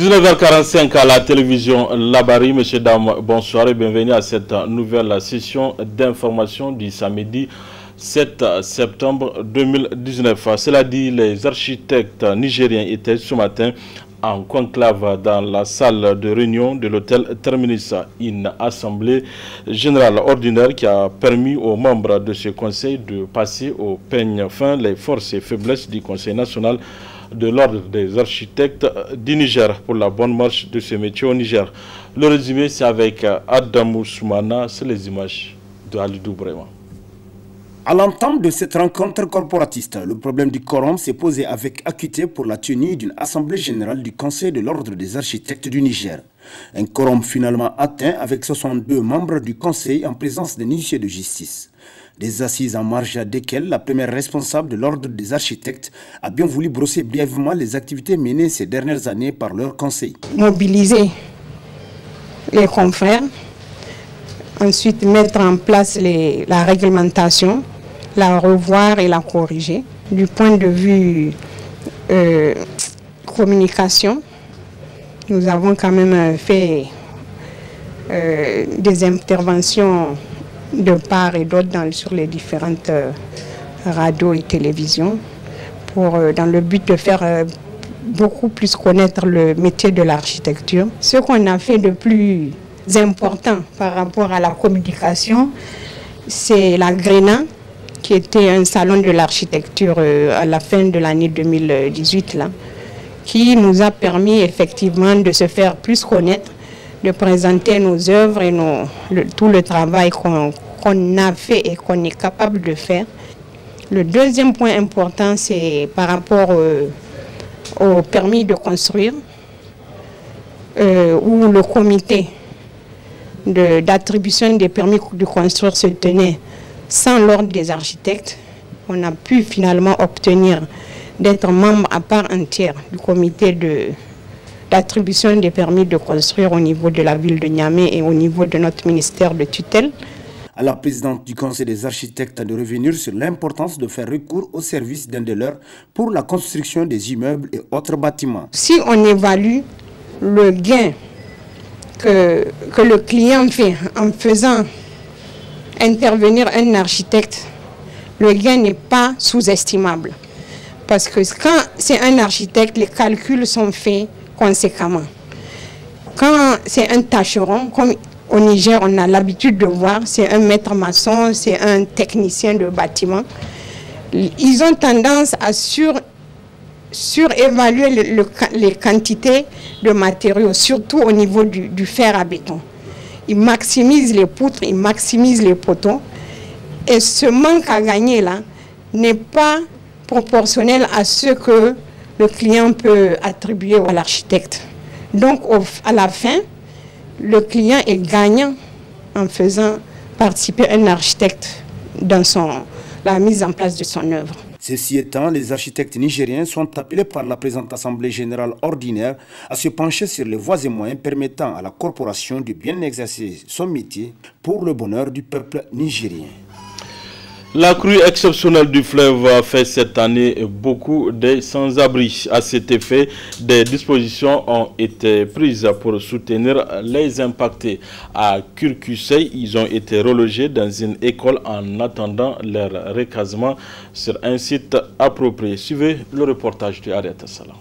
19h45 à la télévision Labari. Messieurs, dames, bonsoir et bienvenue à cette nouvelle session d'information du samedi 7 septembre 2019. Cela dit, les architectes nigériens étaient ce matin en conclave dans la salle de réunion de l'hôtel Terminus, une assemblée générale ordinaire qui a permis aux membres de ce conseil de passer au peigne fin les forces et faiblesses du Conseil national de l'ordre des architectes du Niger pour la bonne marche de ce métier au Niger. Le résumé, c'est avec Adamou Soumana, c'est les images de Alidou Brema. À l'entame de cette rencontre corporatiste, le problème du quorum s'est posé avec acuité pour la tenue d'une assemblée générale du Conseil de l'ordre des architectes du Niger. Un quorum finalement atteint avec 62 membres du Conseil en présence des huissiers de justice. Des assises en marge desquelles la première responsable de l'ordre des architectes a bien voulu brosser brièvement les activités menées ces dernières années par leur conseil. Mobiliser les confrères, ensuite mettre en place la réglementation, la revoir et la corriger. Du point de vue communication, nous avons quand même fait des interventions de part et d'autre sur les différentes radios et télévisions dans le but de faire beaucoup plus connaître le métier de l'architecture. Ce qu'on a fait de plus important par rapport à la communication, c'est la Gréna, qui était un salon de l'architecture à la fin de l'année 2018, là, qui nous a permis effectivement de se faire plus connaître, de présenter nos œuvres et tout le travail qu'on a fait et qu'on est capable de faire. Le deuxième point important, c'est par rapport au permis de construire, où le comité d'attribution des permis de construire se tenait sans l'ordre des architectes. On a pu finalement obtenir d'être membre à part entière du comité d'attribution des permis de construire au niveau de la ville de Niamey et au niveau de notre ministère de tutelle. À la présidente du Conseil des architectes de revenir sur l'importance de faire recours au service d'un de leurs pour la construction des immeubles et autres bâtiments. Si on évalue le gain que le client fait en faisant intervenir un architecte, le gain n'est pas sous-estimable. Parce que quand c'est un architecte, les calculs sont faits conséquemment. Quand c'est un tâcheron, comme au Niger on a l'habitude de voir, c'est un maître maçon, c'est un technicien de bâtiment, ils ont tendance à surévaluer les quantités de matériaux, surtout au niveau du fer à béton. Ils maximisent les poutres, ils maximisent les poteaux. Et ce manque à gagner là n'est pas proportionnel à ce que le client peut attribuer à l'architecte. Donc à la fin, le client est gagnant en faisant participer un architecte dans la mise en place de son œuvre. Ceci étant, les architectes nigériens sont appelés par la présente Assemblée générale ordinaire à se pencher sur les voies et moyens permettant à la corporation de bien exercer son métier pour le bonheur du peuple nigérien. La crue exceptionnelle du fleuve a fait cette année beaucoup de sans-abri. À cet effet, des dispositions ont été prises pour soutenir les impactés. À Kurkusei, ils ont été relogés dans une école en attendant leur recasement sur un site approprié. Suivez le reportage de Ariata Salam.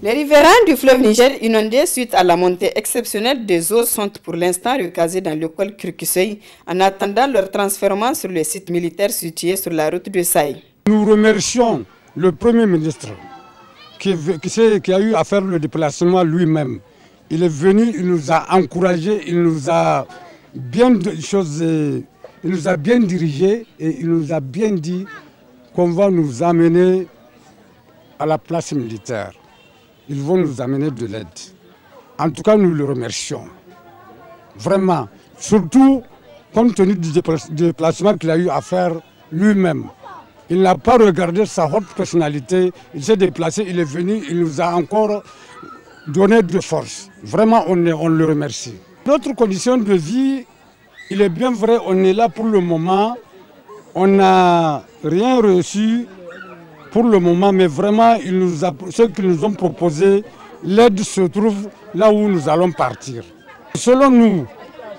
Les riverains du fleuve Niger inondés suite à la montée exceptionnelle des eaux sont pour l'instant recasés dans l'école Kurkusei en attendant leur transfèrement sur le site militaire situé sur la route de Saï. Nous remercions le Premier ministre qui a eu à faire le déplacement lui-même. Il est venu, il nous a encouragés, il nous a bien dirigés et il nous a bien dit qu'on va nous amener à la place militaire. Ils vont nous amener de l'aide. En tout cas, nous le remercions. Vraiment. Surtout, compte tenu du déplacement qu'il a eu à faire lui-même. Il n'a pas regardé sa haute personnalité. Il s'est déplacé, il est venu, il nous a encore donné de force. Vraiment, on le remercie. Notre condition de vie, il est bien vrai, on est là pour le moment. On n'a rien reçu pour le moment, mais vraiment, ceux qui nous ont proposé, l'aide se trouve là où nous allons partir. Selon nous,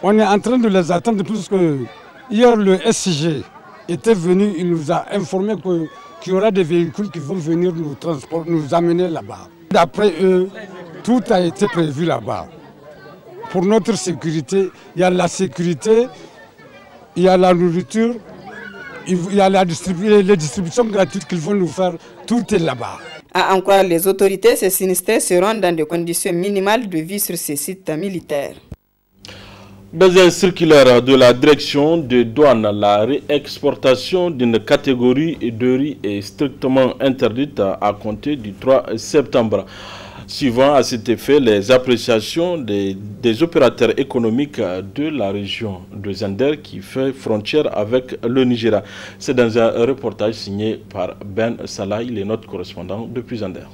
on est en train de les attendre puisque hier le SCG était venu, il nous a informé qu'il y aura des véhicules qui vont venir nous amener là-bas. D'après eux, tout a été prévu là-bas. Pour notre sécurité, il y a la sécurité, il y a la nourriture, il y a les distributions gratuites qu'ils vont nous faire, tout est là-bas. À en croire les autorités, ces sinistrés seront dans des conditions minimales de vie sur ces sites militaires. Dans un circulaire de la direction des douanes, la réexportation d'une catégorie de riz est strictement interdite à compter du 3 septembre. Suivant à cet effet les appréciations des opérateurs économiques de la région de Zender qui fait frontière avec le Nigeria. C'est dans un reportage signé par Ben Salah, il est notre correspondant depuis Zender.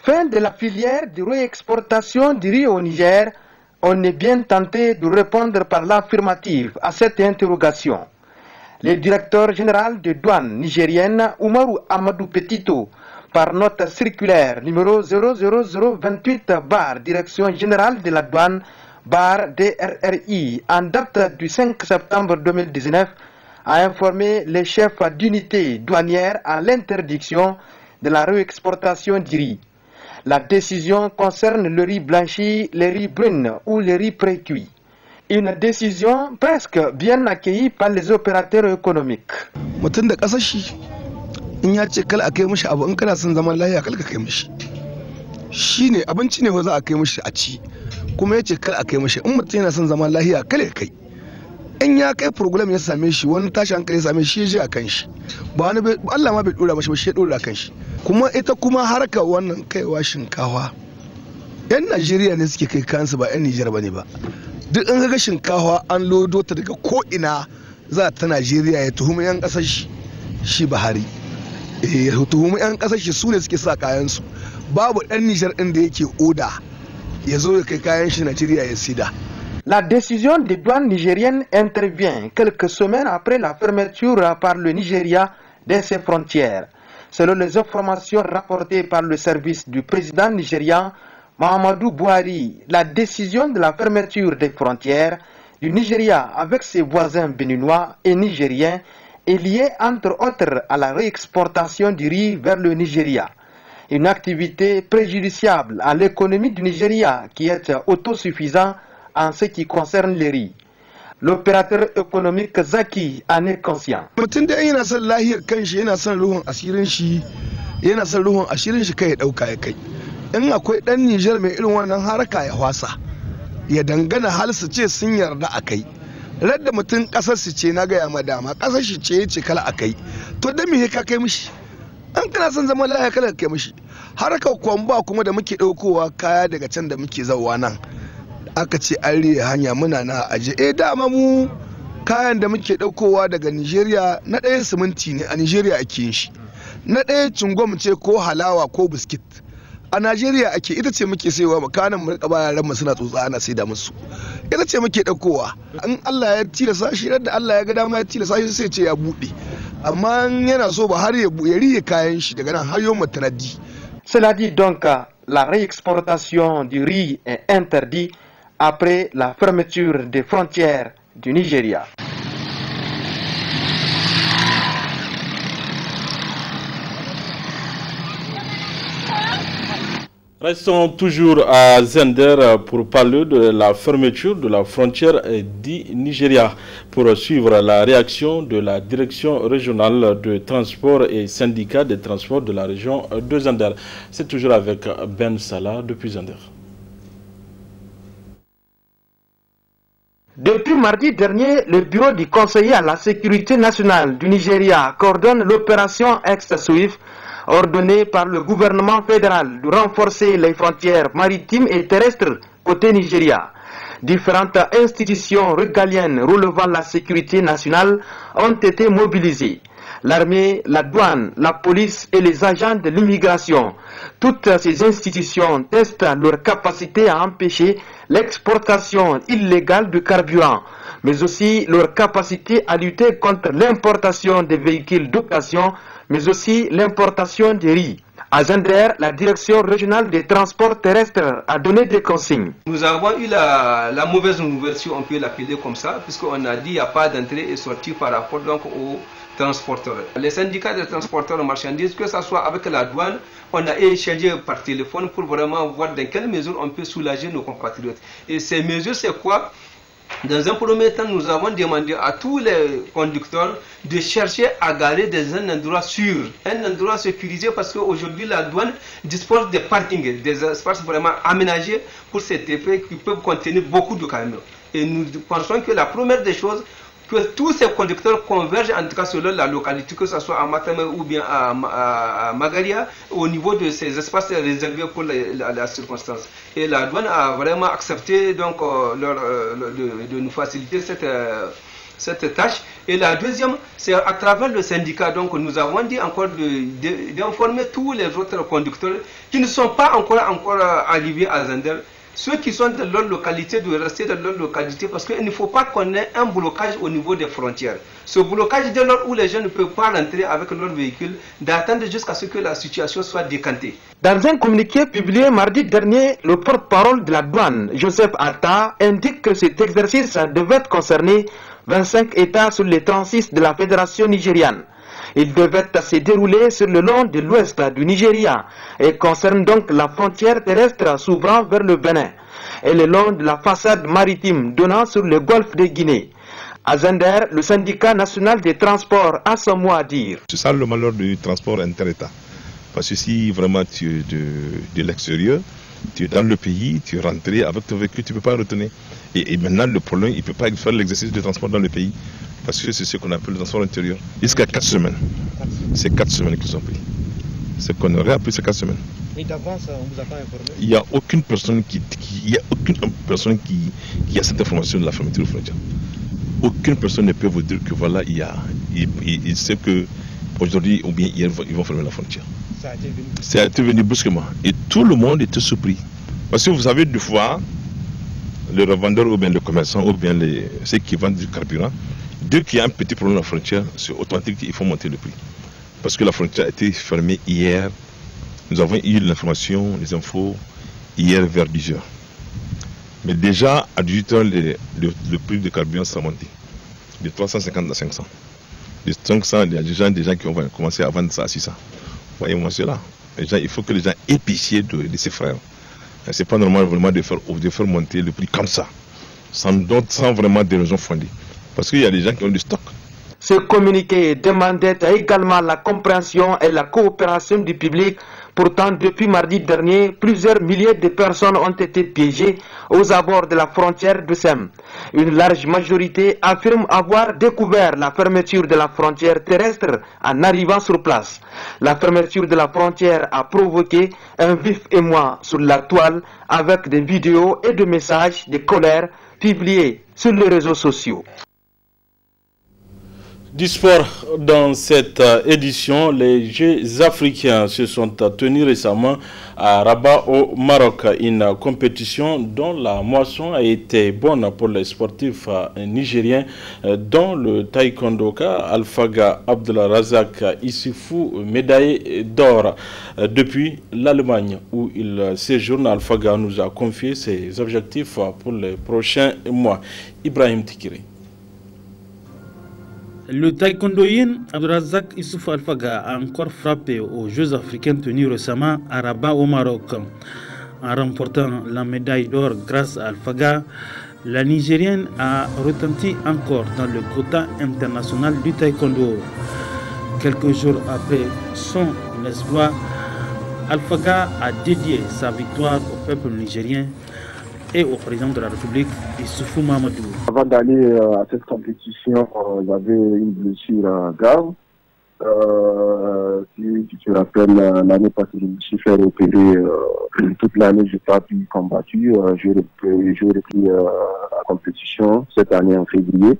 Fin de la filière de réexportation du riz au Niger, on est bien tenté de répondre par l'affirmative à cette interrogation. Le directeur général de douane nigérienne, Oumarou Amadou Petito, par note circulaire numéro 00028 bar Direction générale de la douane bar DRRI en date du 5 septembre 2019, a informé les chefs d'unité douanière à l'interdiction de la réexportation du riz. La décision concerne le riz blanchi, les riz brunes ou les riz pré-cuits. Une décision presque bien accueillie par les opérateurs économiques. Mutum da kasar shi in ya ce kala a kai mishi abu in kana son zaman lafiya kala ka kai mishi. Shine abinci ne za a kai mishi a ci. Kuma ya ce kala a kai mishi in mutum yana son zaman lafiya kala ya kai. In ya kai program ya same shi wani tashi hankali ya same shi ya je a kan shi. Ba wani Allah ma bai dora mashi ba shi ya dora kan shi. Kuma ita kuma harka wannan kaiwa shinkawa. 'Yan Najeriya ne suke kai kansu ba 'yan Nijar bane ba. Duk an ga shinkawa an lodo ta daga ko ina za ta Najeriya ya tuhumi 'yan kasar shi Buhari. Ya tuhumi 'yan kasar shi su ne suke sa kayan su. Babu ɗan Nijar ɗin da yake oda ya zo ya kai kayan shi Najeriya ya sida. La décision des douanes nigériennes intervient quelques semaines après la fermeture par le Nigeria de ses frontières. Selon les informations rapportées par le service du président nigérian Mahamadou Buhari, la décision de la fermeture des frontières du Nigeria avec ses voisins béninois et nigériens est liée entre autres à la réexportation du riz vers le Nigeria. Une activité préjudiciable à l'économie du Nigeria qui est autosuffisant en ce qui concerne le riz. L'opérateur économique Zaki en est conscient. Mutum da yana son lahiyar kanshi yana son ruhun asirin shi kai ya dauka ya kai. In akwai dan Nijar mai irin wannan haraka ya hwasa. Ya dangana hal su ce sun yarda a kai. Radda mutum kasar su ce na ga ya madama kasar shi ce yace kala a kai. To dan me ka kai mishi? An kana son zaman lahiya kala kai mishi. Harkar kwamba kuma da muke daukowa kaya daga can da muke zawa nan. Aka ce an riye hanya muna na aje dama mu kayan da muke daukowa daga Nigeria na ɗaya siminti ne a Nigeria ake yin shi na ɗaya cingom ce ko halawa ko biskit a Nigeria ake ita ce muke sayowa makanan mu rika bayan ran suna tsotsa ana saida musu ita ce muke daukowa in Allah ya tilasa shi da Allah ya ga dama ya tilasa shi sai ce ya bude amma yana so ba har ya riye kayan shi daga nan har yau mutanaddi. Cela dit donc la réexportation du riz est interdite après la fermeture des frontières du Nigeria. Restons toujours à Zender pour parler de la fermeture de la frontière du Nigeria. Pour suivre la réaction de la direction régionale de transport et syndicat des transports de la région de Zender. C'est toujours avec Ben Salah depuis Zender. Depuis mardi dernier, le bureau du conseiller à la sécurité nationale du Nigeria coordonne l'opération Ex-Swift ordonnée par le gouvernement fédéral de renforcer les frontières maritimes et terrestres côté Nigeria. Différentes institutions régaliennes relevant la sécurité nationale ont été mobilisées. L'armée, la douane, la police et les agents de l'immigration. Toutes ces institutions testent leur capacité à empêcher l'exportation illégale de carburant, mais aussi leur capacité à lutter contre l'importation des véhicules d'occasion, mais aussi l'importation des riz. À Zender, la direction régionale des transports terrestres a donné des consignes. Nous avons eu la mauvaise nouvelle, si on peut l'appeler comme ça, puisqu'on a dit qu'il n'y a pas d'entrée et sortie par rapport donc aux transporteurs. Les syndicats de transporteurs de marchandises, que ce soit avec la douane, on a échangé par téléphone pour vraiment voir dans quelle mesure on peut soulager nos compatriotes. Et ces mesures, c'est quoi? Dans un premier temps, nous avons demandé à tous les conducteurs de chercher à garer dans un endroit sûr, un endroit sécurisé, parce qu'aujourd'hui la douane dispose de parkings, des espaces vraiment aménagés pour cet effet qui peuvent contenir beaucoup de camions. Et nous pensons que la première des choses, que tous ces conducteurs convergent en tout cas selon la localité, que ce soit à Matame ou bien à Magaria, au niveau de ces espaces réservés pour la circonstance. Et la douane a vraiment accepté donc de nous faciliter cette tâche. Et la deuxième, c'est à travers le syndicat. Donc nous avons dit encore d'informer tous les autres conducteurs qui ne sont pas encore arrivés à Zender, ceux qui sont dans leur localité, de rester dans leur localité, parce qu'il ne faut pas qu'on ait un blocage au niveau des frontières. Ce blocage, dès lors où les gens ne peuvent pas rentrer avec leur véhicule, d'attendre jusqu'à ce que la situation soit décantée. Dans un communiqué publié mardi dernier, le porte-parole de la douane, Joseph Atta, indique que cet exercice devait concerner 25 États sur les 36 de la Fédération nigériane. Il devait se dérouler sur le long de l'ouest du Nigeria et concerne donc la frontière terrestre s'ouvrant vers le Bénin et le long de la façade maritime donnant sur le golfe de Guinée. À Zender, le syndicat national des transports a son mot à dire. C'est ça le malheur du transport inter-État. Parce que si vraiment tu es de l'extérieur, tu es dans le pays, tu es rentré avec ton véhicule, tu ne peux pas retenir. Et maintenant, le problème, il ne peut pas faire l'exercice de transport dans le pays. Parce que c'est ce qu'on appelle le transport intérieur. Jusqu'à 4 semaines. C'est 4 semaines qu'ils ont pris. Ce qu'on aurait appris, c'est 4 semaines. Et d'avance, on ne vous a pas informé? Il n'y a aucune personne qui a cette information de la fermeture de frontières. Aucune personne ne peut vous dire que voilà, il sait qu'aujourd'hui ou bien hier, ils vont fermer la frontière. Ça a été venu brusquement. Et tout le monde était surpris. Parce que vous savez, des fois, le revendeur ou bien le commerçant ou bien ceux qui vendent du carburant, dès qu'il y a un petit problème à la frontière, c'est authentique, il faut monter le prix. Parce que la frontière a été fermée hier. Nous avons eu l'information, les infos, hier vers 10h. Mais déjà, à 18h, le prix du carburant s'est monté. De 350 à 500. De 500, il y a des gens qui ont commencé à vendre ça à 600. Voyez-moi cela. Il faut que les gens aient pitié de ses frères. Ce n'est pas normal vraiment de faire monter le prix comme ça, sans vraiment des raisons fondées. Parce qu'il y a des gens qui ont du stock. Ce communiqué demandait également la compréhension et la coopération du public. Pourtant, depuis mardi dernier, plusieurs milliers de personnes ont été piégées aux abords de la frontière de Sem. Une large majorité affirme avoir découvert la fermeture de la frontière terrestre en arrivant sur place. La fermeture de la frontière a provoqué un vif émoi sur la toile avec des vidéos et des messages de colère publiés sur les réseaux sociaux. Du sport, dans cette édition, les Jeux africains se sont tenus récemment à Rabat au Maroc. Une compétition dont la moisson a été bonne pour les sportifs nigériens, dont le taekwondoka Alphaga Abdulrazak Issoufou, médaillé d'or depuis l'Allemagne où il séjourne. Alphaga nous a confié ses objectifs pour les prochains mois. Ibrahim Tikiri. Le taekwondoïen Abdulrazak Issoufou Alphaga a encore frappé aux Jeux africains tenus récemment à Rabat au Maroc. En remportant la médaille d'or grâce à Alphaga, la Nigérienne a retenti encore dans le quota international du taekwondo. Quelques jours après son exploit, Alphaga a dédié sa victoire au peuple nigérien et au président de la République, Issoufou Mahamadou. Avant d'aller à cette compétition, j'avais une blessure grave. Si tu te rappelles, l'année passée, je me suis fait opérer. Toute l'année, je n'ai pas pu combattre. J'ai repris la compétition cette année en février.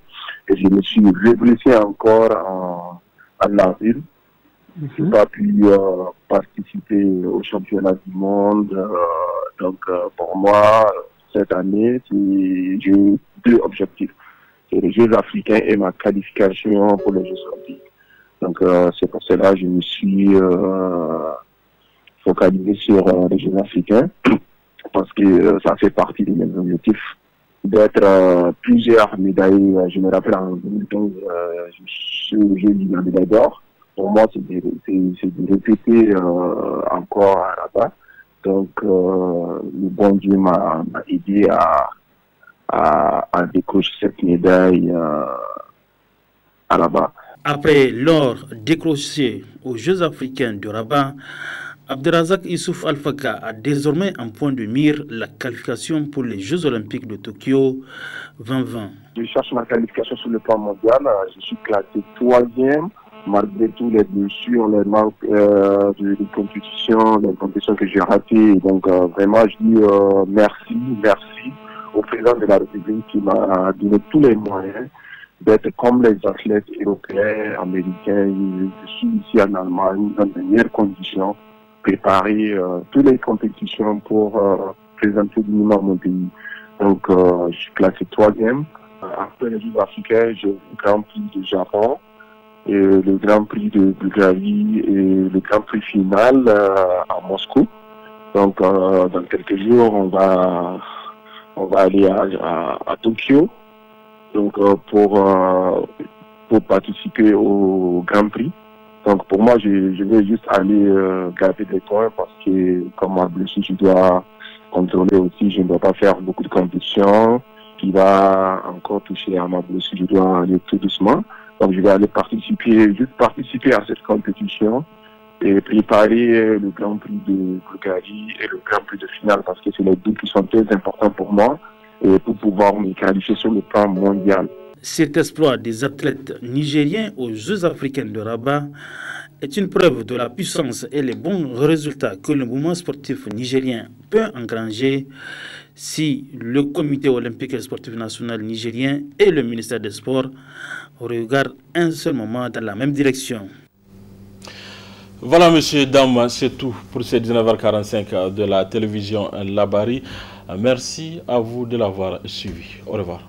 Et je me suis reblessé encore en avril. Je n'ai pas pu participer au championnat du monde. Donc, pour moi, cette année, j'ai eu 2 objectifs. c'est les Jeux africains et ma qualification pour les Jeux olympiques. Donc c'est pour cela que je me suis focalisé sur les Jeux africains, parce que ça fait partie de mes objectifs. D'être plusieurs médailles, je me rappelle en 2015, j'ai eu la médaille d'or. Pour moi, c'est de répéter encore à Rabat. Donc, le bon Dieu m'a aidé à décrocher cette médaille à Rabat. Après l'or décroché aux Jeux africains de Rabat, Abderrazak Issouf Alfaka a désormais en point de mire la qualification pour les Jeux olympiques de Tokyo 2020. Je cherche ma qualification sur le plan mondial. Je suis classé 3e, malgré tous les blessures, les manques de compétitions que j'ai ratées. Donc vraiment, je dis merci au président de la République qui m'a donné tous les moyens d'être comme les athlètes européens, américains. Je suis ici en Allemagne dans de meilleures conditions, préparer toutes les compétitions pour présenter dignement mon pays. Donc je suis classé 3e. Après les Jeux africains, j'ai le Grand Prix du Japon, et le Grand Prix de Bulgarie et le Grand Prix final à Moscou. Donc dans quelques jours, on va aller à Tokyo, donc pour participer au Grand Prix. Donc pour moi, je vais juste aller garder des points, parce que comme ma blessure, je dois contrôler aussi, je ne dois pas faire beaucoup de compétitions qui va encore toucher à ma blessure, je dois aller tout doucement. Donc je vais aller participer à cette compétition et préparer le Grand Prix de Bulgarie et le Grand Prix de finale, parce que c'est les deux qui sont très importants pour moi et pour pouvoir me qualifier sur le plan mondial. Cet exploit des athlètes nigériens aux Jeux africains de Rabat est une preuve de la puissance et les bons résultats que le mouvement sportif nigérien peut engranger si le Comité olympique et sportif national nigérien et le ministère des Sports regardent un seul moment dans la même direction. Voilà, messieurs, dames, c'est tout pour ces 19h45 de la télévision Labari. Merci à vous de l'avoir suivi. Au revoir.